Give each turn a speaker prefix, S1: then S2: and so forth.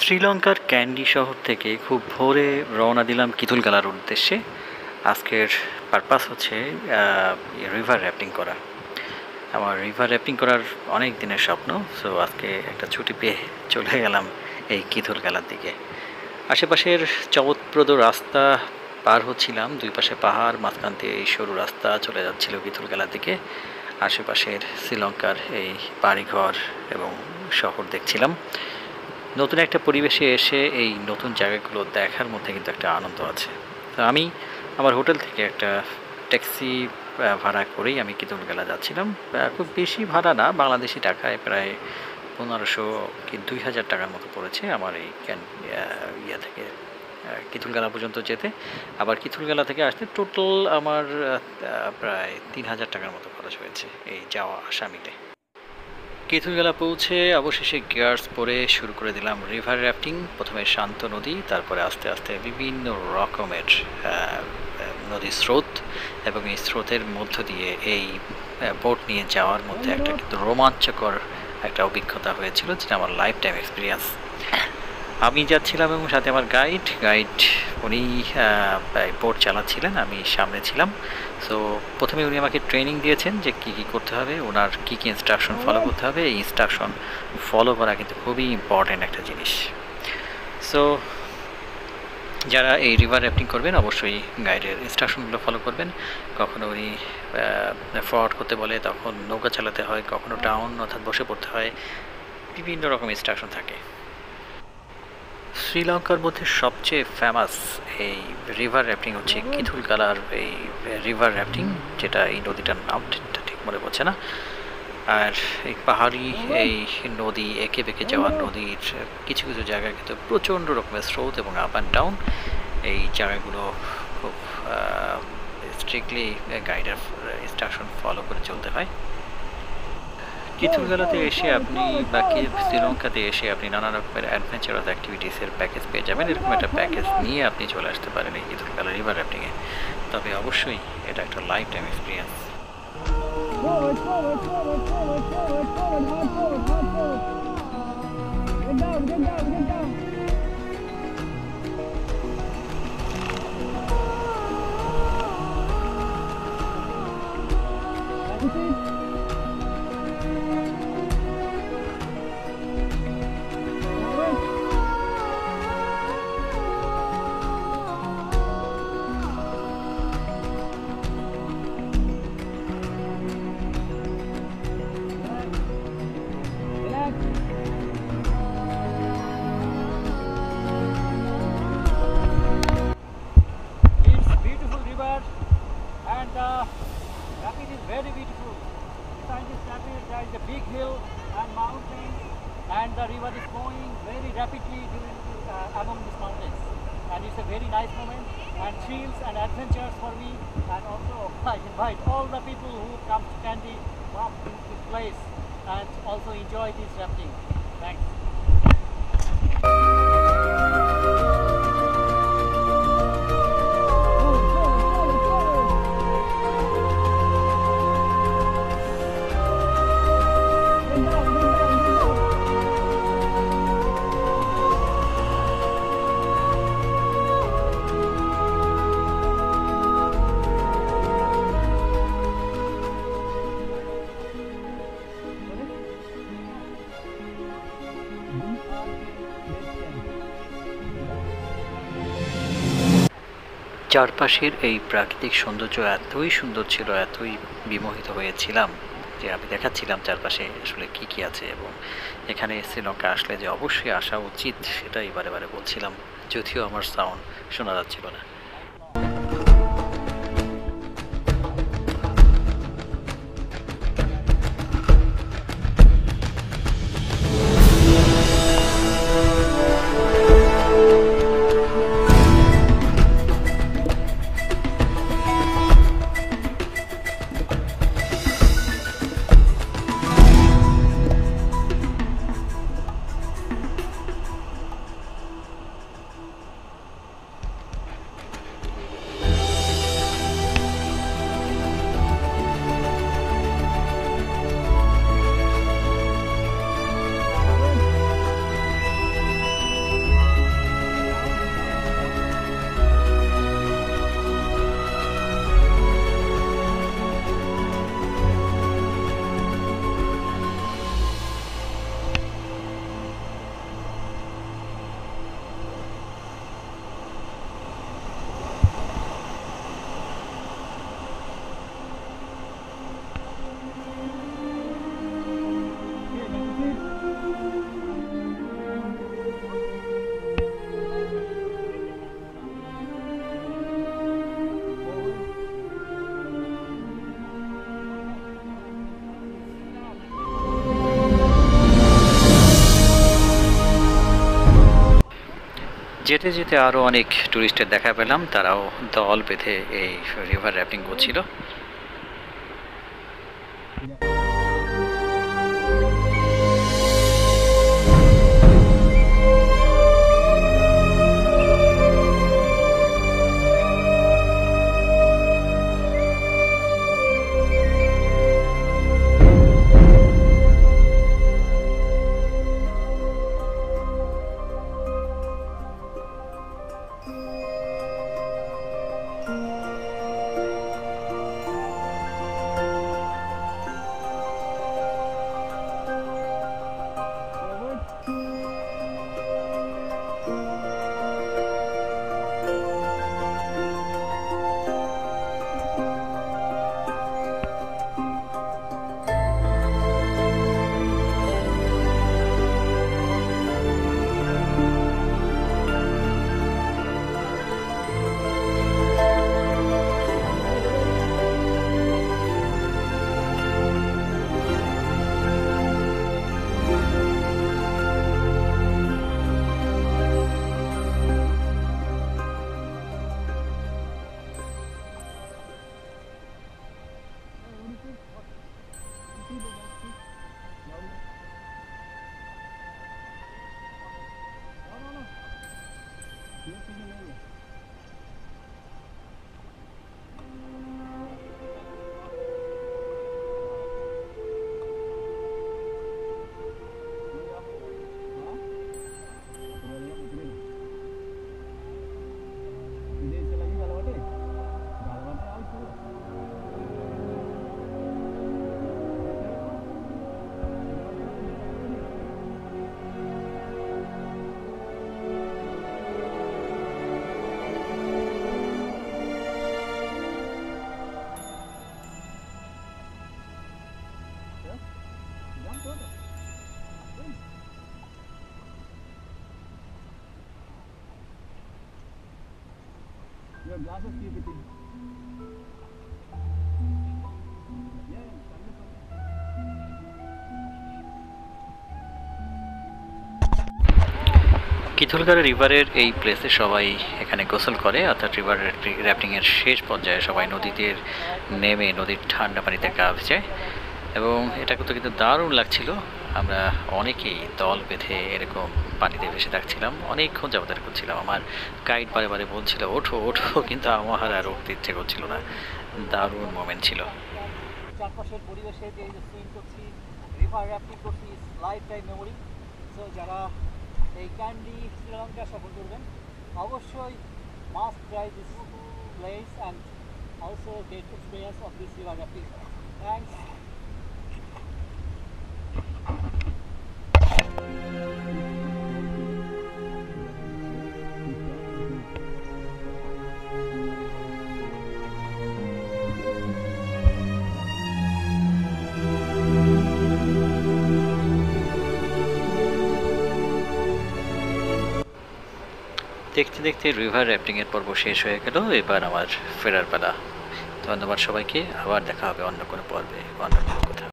S1: শ্রীলঙ্কার ক্যান্ডি শহর থেকে খুব ভোরে রওনা দিলাম কিথুলগালার উদ্দেশ্যে। আজকের পারপাস হচ্ছে রিভার র্যাফটিং করা। আমার রিভার র্যাফটিং করার অনেক দিনের স্বপ্ন। সো আজকে একটা ছুটি পেয়ে চলে গেলাম এই কিথুলগালার দিকে। আশেপাশের চমৎপ্রদ রাস্তা পার হচ্ছিলাম, দুই পাশে পাহাড়, মাঝখান দিয়ে এই সরু রাস্তা চলে যাচ্ছিল কিথুলগালার দিকে। আশেপাশের শ্রীলঙ্কার এই বাড়িঘর এবং শহর দেখছিলাম। নতুন একটা পরিবেশে এসে এই নতুন জায়গাগুলো দেখার মধ্যে কিন্তু একটা আনন্দ আছে। তো আমি আমার হোটেল থেকে একটা ট্যাক্সি ভাড়া করেই আমি কিথুলগালা যাচ্ছিলাম। খুব বেশি ভাড়া না, বাংলাদেশি টাকায় প্রায় 1500 কি 2000 টাকার মতো পড়েছে আমার এই ইয়া থেকে কিথুলগালা পর্যন্ত যেতে। আবার কিথুলগালা থেকে আসতে টোটাল আমার প্রায় 3000 টাকার মতো খরচ হয়েছে এই যাওয়া আসা মিলে। কিথুলগালা পৌঁছে অবশেষে গিয়ার্স পরে শুরু করে দিলাম রিভার র্যাফটিং। প্রথমে শান্ত নদী, তারপরে আস্তে আস্তে বিভিন্ন রকমের নদীর স্রোত, এবং এই স্রোতের মধ্য দিয়ে এই বোট নিয়ে যাওয়ার মধ্যে একটা কিন্তু রোমাঞ্চকর একটা অভিজ্ঞতা হয়েছিল, যেটা আমার লাইফ টাইম এক্সপিরিয়েন্স। আমি যাচ্ছিলাম এবং সাথে আমার গাইড উনি বোট চালাচ্ছিলেন, আমি সামনে ছিলাম। সো প্রথমে উনি আমাকে ট্রেনিং দিয়েছেন যে কী কী করতে হবে, ওনার কী কী ইনস্ট্রাকশন ফলো করতে হবে। এই ইনস্ট্রাকশন ফলো করা কিন্তু খুবই ইম্পর্ট্যান্ট একটা জিনিস। সো যারা এই রিভার র্যাফটিং করবেন অবশ্যই গাইডের ইনস্ট্রাকশনগুলো ফলো করবেন। কখনো উনি ফরওয়ার্ড করতে বলে তখন নৌকা চালাতে হয়, কখনো ডাউন অর্থাৎ বসে পড়তে হয়, বিভিন্ন রকম ইনস্ট্রাকশন থাকে। শ্রীলঙ্কার মধ্যে সবচেয়ে ফেমাস এই রিভার র্যাফটিং হচ্ছে কিথুলগালার এই রিভার র্যাফটিং, যেটা এই নদীটার নাম ঠিক মনে পড়ছে না। আর এই পাহাড়ি এই নদী, এঁকে বেঁকে যাওয়া নদীর কিছু কিছু জায়গায় কিন্তু প্রচণ্ড রকমের স্রোত এবং আপ অ্যান্ড ডাউন। এই জায়গাগুলো খুব স্ট্রিক্টলি গাইডের ইনস্ট্রাকশন ফলো করে চলতে হয়। কিথুলগালাতে এসে আপনি শ্রীলঙ্কাতে এসে আপনি নানা রকমের অ্যাডভেঞ্চারাস অ্যাক্টিভিটিসের প্যাকেজ পেয়ে যাবেন। এরকম একটা প্যাকেজ নিয়ে আপনি চলে আসতে পারেন এই কিথুলগালা রিভার র্যাফটিংয়ে। তবে অবশ্যই এটা একটা life time experience.
S2: Forward, forward, forward, forward, forward, forward, hard forward, hard forward. Get down, get down, get down. That's it. And the rapid is very beautiful. Behind this rapid there is a big hill and mountain, and the river is flowing very rapidly among these mountains. And it's a very nice moment and thrills and adventures for me. And also I invite all the people who come to Kandy, come to this place and also enjoy this rafting. Thanks.
S1: চারপাশের এই প্রাকৃতিক সৌন্দর্য এতই সুন্দর ছিল, এতই বিমোহিত হয়েছিলাম যে আমি দেখাচ্ছিলাম চারপাশে আসলে কি কি আছে, এবং এখানে শ্রীলঙ্কা আসলে যে অবশ্যই আসা উচিত সেটাই বারে বারে বলছিলাম, যদিও আমার সাউন্ড শোনা যাচ্ছিল না। যেতে যেতে আরও অনেক টুরিস্টের দেখা পেলাম, তারাও দল বেঁধে এই রিভার র্যাফটিং করছিল।
S2: Your glasses keep it in. Yeah,
S1: কিথুলগাড়া রিভারের এই প্লেসে সবাই এখানে গোসল করে, অর্থাৎ রিভার র্যাফটিংয়ের শেষ পর্যায়ে সবাই নদীতে নেমে নদীর ঠান্ডা পানিতে গা ভেজায় এবং এটা কিন্তু দারুণ লাগছিল। আমরা অনেকেই দল বেঁধে এরকম পানিতে ভেসে থাকছিলাম, অনেকক্ষণ যাবত করছিলাম। আমার গাইড বারে বারে বলছিল ওঠো ওঠো, কিন্তু আমার আর উঠতে ইচ্ছে করছিল না। দারুণ মোমেন্ট ছিল।
S2: চারপাশের পরিবেশে যে সুইম করছি, রিভার র্যাফটিং করছি, লাইফ টাইম মেমোরি। সো যারা এই ক্যান্ডি শ্রীলঙ্কা সফর করবেন অবশ্যই must try this place and also get experience of this river rafting. Thanks.
S1: দেখতে দেখতে রিভার র্যাফটিংয়ের পর্ব শেষ হয়ে গেল, এবার আমার ফেরার পালা। ধন্যবাদ সবাইকে, আবার দেখা হবে অন্য কোনো পর্বে, অন্য কোনো কোথাও।